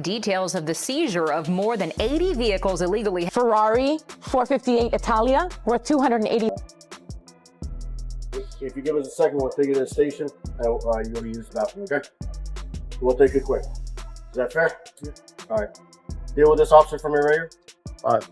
Details of the seizure of more than 80 vehicles illegally. Ferrari 458 Italia worth $280. If you give us a second, we'll take you to the station. You're going to use the bathroom, okay? We'll take it quick. Is that fair? Yeah. All right. Deal with this officer from your radar. All right.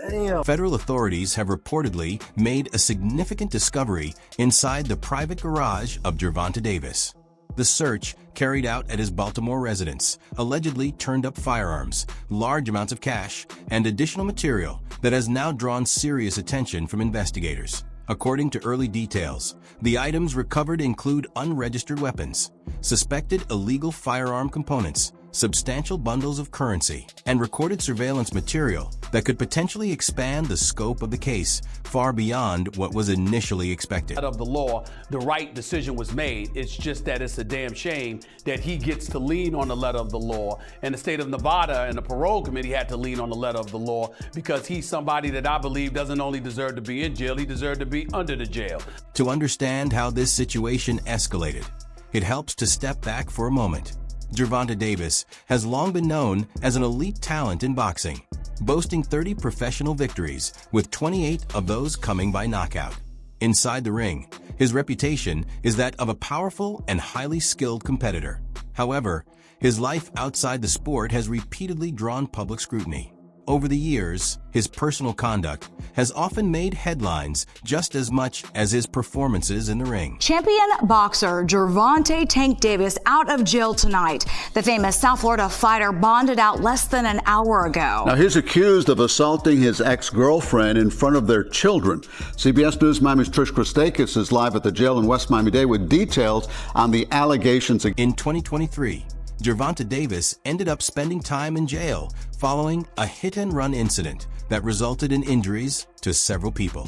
Damn. Federal authorities have reportedly made a significant discovery inside the private garage of Gervonta Davis. The search, carried out at his Baltimore residence, allegedly turned up firearms, large amounts of cash, and additional material that has now drawn serious attention from investigators. According to early details, the items recovered include unregistered weapons, suspected illegal firearm components, substantial bundles of currency, and recorded surveillance material that could potentially expand the scope of the case far beyond what was initially expected. Of the law, the right decision was made. It's just that it's a damn shame that he gets to lean on the letter of the law, and the state of Nevada and the parole committee had to lean on the letter of the law because he's somebody that I believe doesn't only deserve to be in jail, he deserved to be under the jail. To understand how this situation escalated, it helps to step back for a moment. Gervonta Davis has long been known as an elite talent in boxing, boasting 30 professional victories, with 28 of those coming by knockout. Inside the ring, his reputation is that of a powerful and highly skilled competitor. However, his life outside the sport has repeatedly drawn public scrutiny. Over the years, his personal conduct has often made headlines just as much as his performances in the ring. Champion boxer Gervonta "Tank" Davis out of jail tonight. The famous South Florida fighter bonded out less than an hour ago. Now he's accused of assaulting his ex-girlfriend in front of their children. CBS News Miami's Trish Christakis is live at the jail in West Miami-Dade with details on the allegations. In 2023, Gervonta Davis ended up spending time in jail following a hit-and-run incident that resulted in injuries to several people.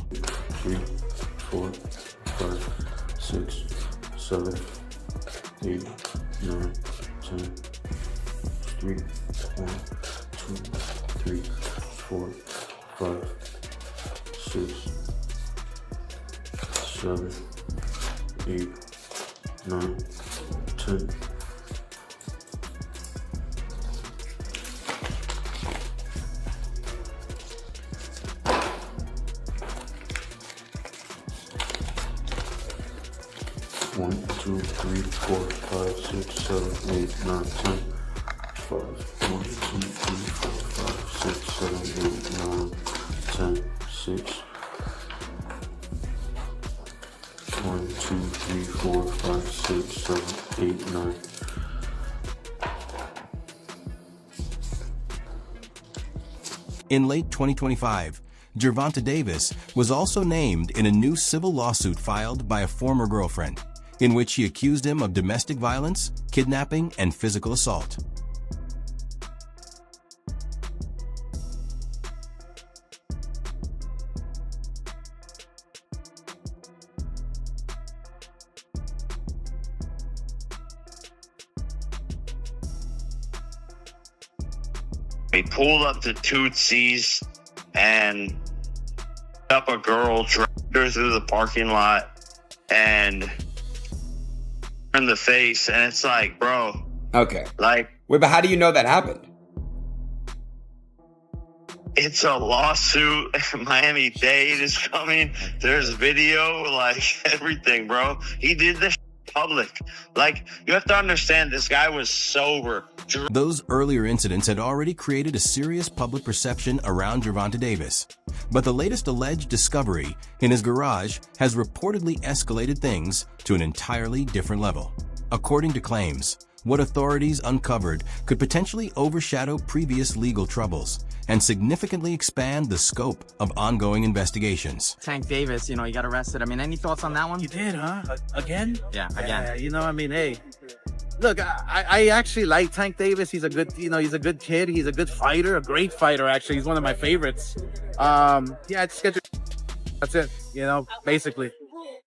3, 4, 5, 6, 7, 8, 9, 10, 3, 1, 2, 3, 4, 5, 6, 7, 8, 9, 10. 1, 2, 3, 4, 5, 6, 7, 8, 9, 10. 1, 2, 3, 4, 5, 6, 7, 8, 9, 10. 6. 1, 2, 3, 4, 5, 6, 7, 8, 9. In late 2025, Gervonta Davis was also named in a new civil lawsuit filed by a former girlfriend, in which she accused him of domestic violence, kidnapping, and physical assault. We pulled up to Tootsie's and up a girl, dragged her through the parking lot, and in the face, and it's like, bro. Okay. Like, wait, but how do you know that happened? It's a lawsuit. Miami-Dade is coming. There's video, like everything, bro. He did this public. Like, you have to understand, this guy was sober. Those earlier incidents had already created a serious public perception around Gervonta Davis, but the latest alleged discovery in his garage has reportedly escalated things to an entirely different level. According to claims, what authorities uncovered could potentially overshadow previous legal troubles and significantly expand the scope of ongoing investigations. Tank Davis, he got arrested. I mean, any thoughts on that one? You did, huh? Again? Yeah, again. Hey, look, I actually like Tank Davis. He's a good, he's a good kid. He's a good fighter, a great fighter, actually. He's one of my favorites. Just get your... That's it, basically.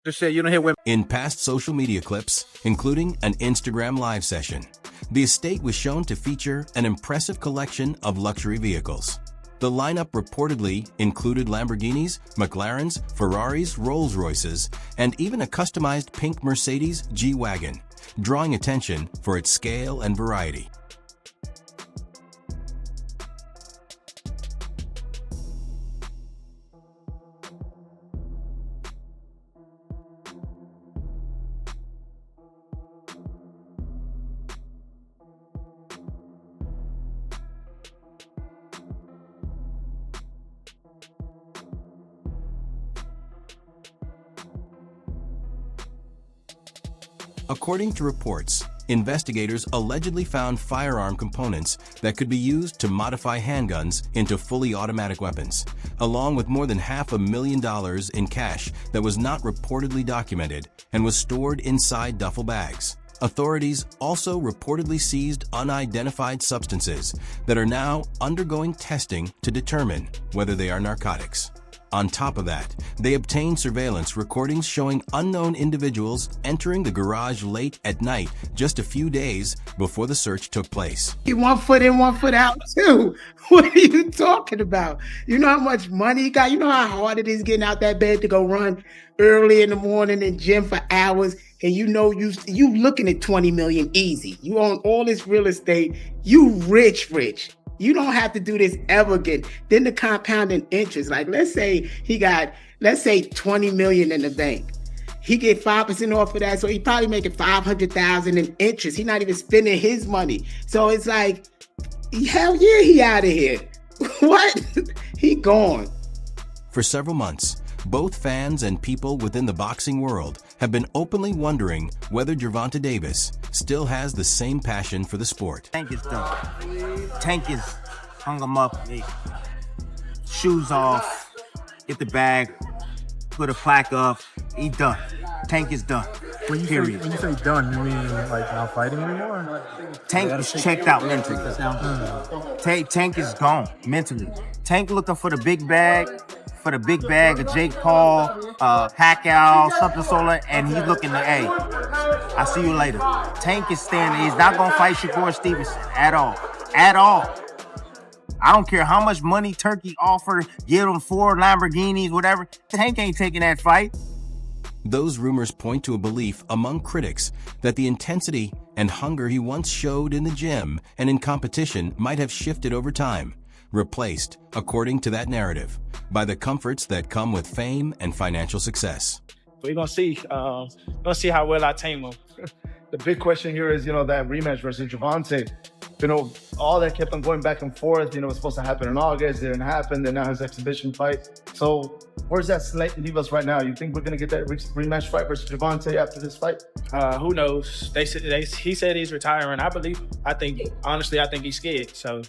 Just say you don't hit women. In past social media clips, including an Instagram live session, the estate was shown to feature an impressive collection of luxury vehicles. The lineup reportedly included Lamborghinis, McLarens, Ferraris, Rolls-Royces, and even a customized pink Mercedes G-Wagon, drawing attention for its scale and variety. According to reports, investigators allegedly found firearm components that could be used to modify handguns into fully automatic weapons, along with more than $500,000 in cash that was not reportedly documented and was stored inside duffel bags. Authorities also reportedly seized unidentified substances that are now undergoing testing to determine whether they are narcotics. On top of that, they obtained surveillance recordings showing unknown individuals entering the garage late at night just a few days before the search took place. 1 foot in, 1 foot out, too. What are you talking about? You know how much money he got? You know how hard it is getting out that bed to go run early in the morning in gym for hours? And you know you looking at 20 million easy. You own all this real estate. You rich. You don't have to do this ever again. Then the compounding interest, like let's say he got, 20 million in the bank. He get 5% off of that, so he probably making 500,000 in interest. He not even spending his money. So it's like, hell yeah, he out of here. What? He gone. For several months, both fans and people within the boxing world have been openly wondering whether Gervonta Davis still has the same passion for the sport. Tank is done. Tank is hung him up. Shoes off. Get the bag. Put a plaque up. He done. Tank is done. When you say done, you mean like not fighting anymore? Tank is checked out mentally. Tank is gone mentally. Tank looking for the big bag. For the big bag of Jake Paul, Pacquiao, something solo, and he's looking to, hey, I'll see you later. Tank is standing. He's not going to fight Shakur Stevenson at all. At all. I don't care how much money Turkey offered, give him 4 Lamborghinis, whatever. Tank ain't taking that fight. Those rumors point to a belief among critics that the intensity and hunger he once showed in the gym and in competition might have shifted over time, replaced, according to that narrative, by the comforts that come with fame and financial success. We're gonna see. How well I tame him. The big question here is, that rematch versus Gervonta. All that kept on going back and forth. It was supposed to happen in August. It didn't happen. Then now his exhibition fight. So where's that leave us right now? You think we're gonna get that rematch fight versus Gervonta after this fight? Who knows? He said he's retiring. I believe. I think he's scared. So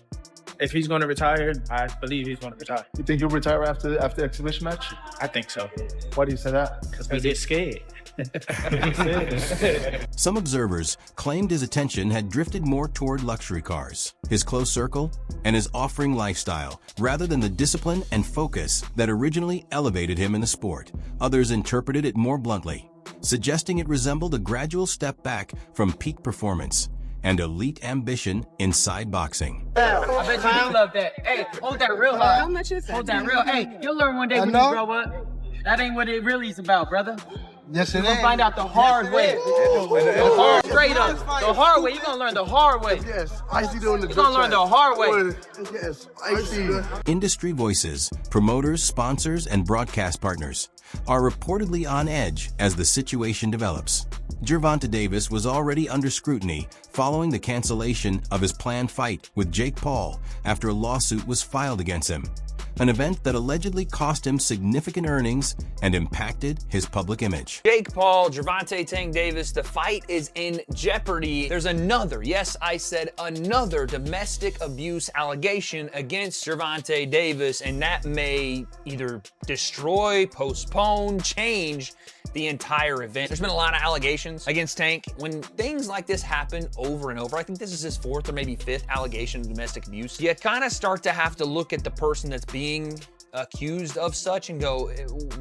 if he's going to retire, I believe he's going to retire. You think he'll retire after the exhibition match? I think so. Why do you say that? Because he gets scared. Some observers claimed his attention had drifted more toward luxury cars, his close circle, and his offering lifestyle, rather than the discipline and focus that originally elevated him in the sport. Others interpreted it more bluntly, suggesting it resembled a gradual step back from peak performance and elite ambition inside boxing. I bet you love that. Hey, hold that real hard. How much is that? Hold that real. Hey, you'll learn one day when you grow up. That ain't what it really is about, brother. Yes, You're gonna find out the hard way. Straight up. The hard way. You're gonna learn the hard way. Yes, I see doing the You're gonna learn the hard way. Yes, I see. Industry voices, promoters, sponsors, and broadcast partners are reportedly on edge as the situation develops. Gervonta Davis was already under scrutiny following the cancellation of his planned fight with Jake Paul after a lawsuit was filed against him, an event that allegedly cost him significant earnings and impacted his public image. Jake Paul, Gervonta Tank Davis, the fight is in jeopardy. There's another, yes, I said another domestic abuse allegation against Gervonta Davis, and that may either destroy, postpone, change the entire event. There's been a lot of allegations against Tank. When things like this happen over and over, I think this is his 4th or maybe 5th allegation of domestic abuse, you kind of start to have to look at the person that's being accused of such and go,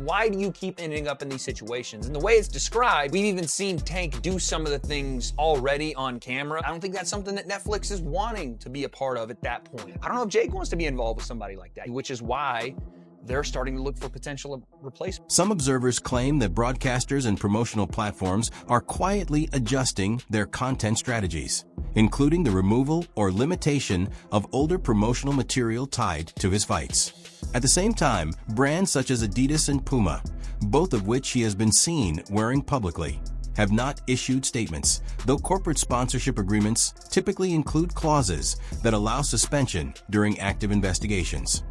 why do you keep ending up in these situations? And the way it's described, we've even seen Tank do some of the things already on camera. I don't think that's something that Netflix is wanting to be a part of at that point. I don't know if Jake wants to be involved with somebody like that, which is why they're starting to look for potential replacements. Some observers claim that broadcasters and promotional platforms are quietly adjusting their content strategies, including the removal or limitation of older promotional material tied to his fights. At the same time, brands such as Adidas and Puma, both of which he has been seen wearing publicly, have not issued statements, though corporate sponsorship agreements typically include clauses that allow suspension during active investigations.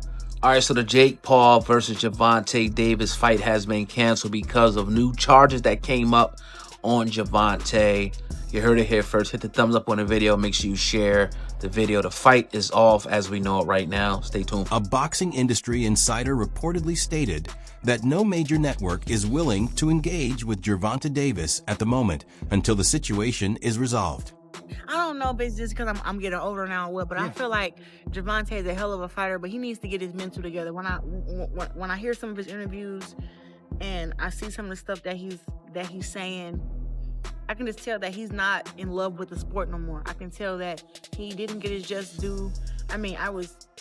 All right, so the Jake Paul versus Gervonta Davis fight has been canceled because of new charges that came up on Gervonta. You heard it here first. Hit the thumbs up on the video. Make sure you share the video. The fight is off as we know it right now. Stay tuned. A boxing industry insider reportedly stated that no major network is willing to engage with Gervonta Davis at the moment until the situation is resolved. I don't know if it's just because I'm getting older now or what, but I feel like Gervonta is a hell of a fighter, but he needs to get his mental together. When I hear some of his interviews and I see some of the stuff that he's saying, I can just tell that he's not in love with the sport no more. I can tell that he didn't get his just due. I mean, it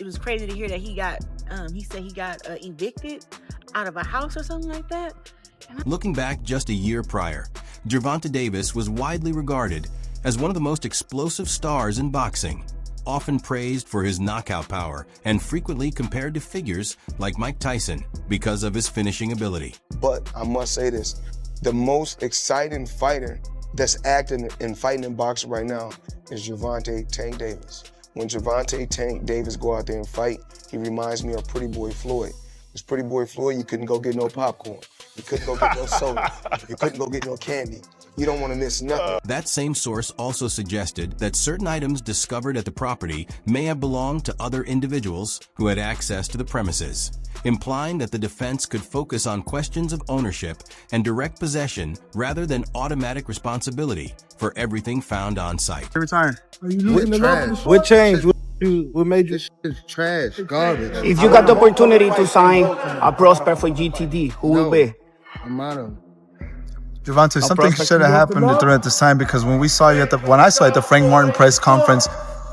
was crazy to hear that he said he got evicted out of a house or something like that. Looking back just a year prior, Gervonta Davis was widely regarded as one of the most explosive stars in boxing, often praised for his knockout power and frequently compared to figures like Mike Tyson because of his finishing ability. But I must say this, the most exciting fighter that's acting and fighting in boxing right now is Gervonta Tank Davis. When Gervonta Tank Davis go out there and fight, he reminds me of Pretty Boy Floyd. Because Pretty Boy Floyd, you couldn't go get no popcorn. You couldn't go get no soda. You couldn't go get no candy. You don't want to miss nothing. That same source also suggested that certain items discovered at the property may have belonged to other individuals who had access to the premises, implying that the defense could focus on questions of ownership and direct possession rather than automatic responsibility for everything found on site. Retiring. Are you losing the love? What changed? What made you? It's trash, garbage. If you got the opportunity to sign a prospect for GTD, who will be? I'm out of it. Gervonta, something should have happened during this time, because when I saw you at the Frank Martin press conference,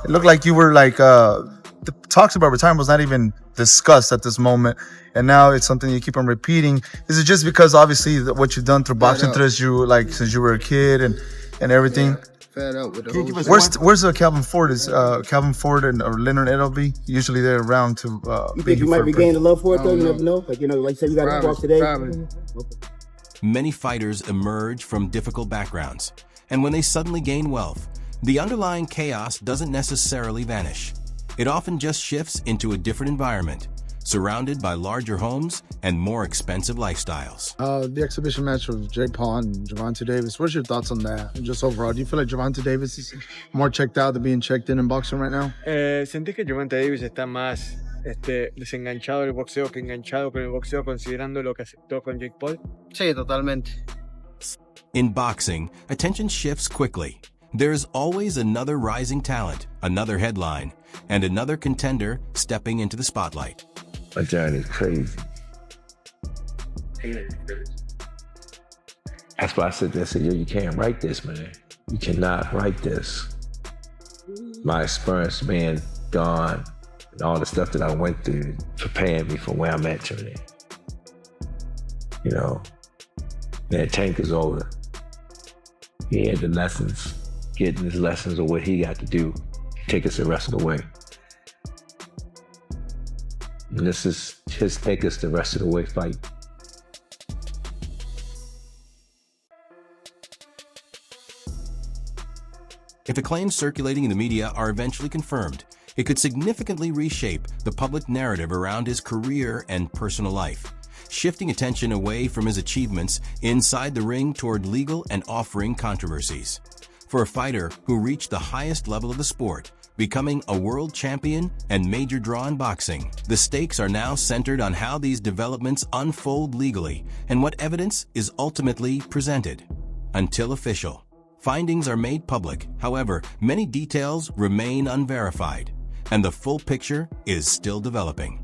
it looked like you were like the talks about retirement was not even discussed at this moment, and now it's something you keep on repeating. Is it just because obviously what you've done through boxing since you were a kid and everything? Fed up with the Where's Calvin Ford? Is Calvin Ford or Leonard Edelby? Usually they're around to. You think you might be gaining the love for it though? You never know. Like like you said, you got to talk today. Many fighters emerge from difficult backgrounds, and when they suddenly gain wealth, the underlying chaos doesn't necessarily vanish. It often just shifts into a different environment, surrounded by larger homes and more expensive lifestyles. The exhibition match with Jake Paul and Gervonta Davis, what's your thoughts on that? And just overall, do you feel like Gervonta Davis is more checked out than being checked in boxing right now? Sentí que Gervonta Davis está más desenganchado del boxeo que enganchado con el boxeo, considerando lo que aceptó con Jake Paul. Sí, totalmente. In boxing, attention shifts quickly. There's always another rising talent, another headline, and another contender stepping into the spotlight. My journey is crazy. That's why I said this, you can't write this, man. You cannot write this. My experience being gone, and all the stuff that I went through preparing me for where I'm at today. You know, man, Tank is older. He had the lessons, getting his lessons of what he got to do, take us the rest of the way. And this is his take us the rest of the way fight. If the claims circulating in the media are eventually confirmed, it could significantly reshape the public narrative around his career and personal life, shifting attention away from his achievements inside the ring toward legal and off-ring controversies. For a fighter who reached the highest level of the sport, becoming a world champion and major draw in boxing, the stakes are now centered on how these developments unfold legally and what evidence is ultimately presented. Until official findings are made public, however, many details remain unverified, and the full picture is still developing.